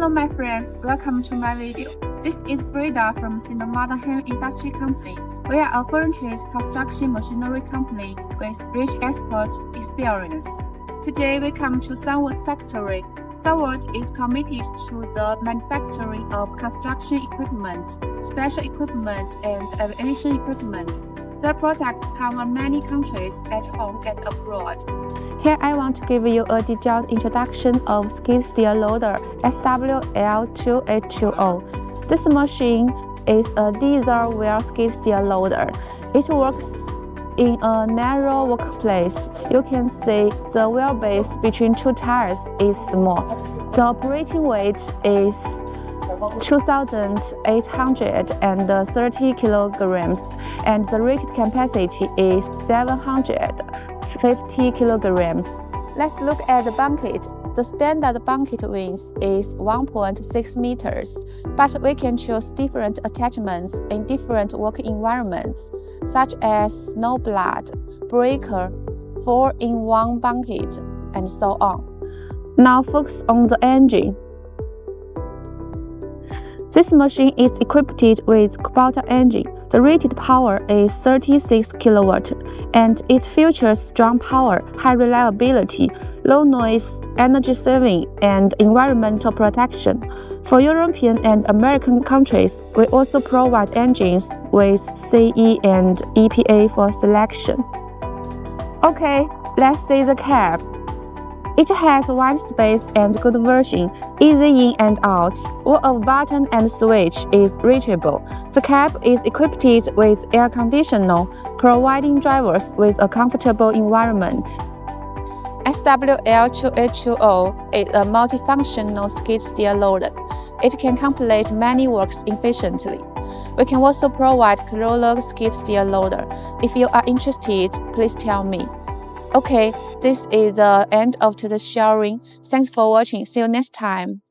Hello my friends, welcome to my video. This is Freda from SINOMADA Heavy Industry Company. We are a furniture construction machinery company with rich export experience. Today we come to SUNWARD factory. SUNWARD is committed to the manufacturing of construction equipment, special equipment, and aviation equipment. Their products cover many countries at home and abroad. Here I want to give you a detailed introduction of skid steer loader SWL2820. This machine is a diesel wheel skid steer loader. It works in a narrow workplace. You can see the wheelbase between two tires is small. The operating weight is 2,830 kilograms and the rated capacity is 750 kilograms. Let's look at the bucket. The standard bucket width is 1.6 meters, but we can choose different attachments in different work environments, such as snowblood, breaker, 4-in-1 bucket, and so on. Now focus on the engine. This machine is equipped with KUBOTA engine. The rated power is 36 kW, and it features strong power, high reliability, low noise, energy saving, and environmental protection. For European and American countries, we also provide engines with CE and EPA for selection. Okay, let's see the cab. It has wide space and good version, easy in and out. All of button and switch is reachable. The cab is equipped with air conditioner, providing drivers with a comfortable environment. SWL2820 is a multifunctional skid steer loader. It can complete many works efficiently. We can also provide roller skid steer loader. If you are interested, please tell me. Okay, this is the end of today's sharing. Thanks for watching. See you next time.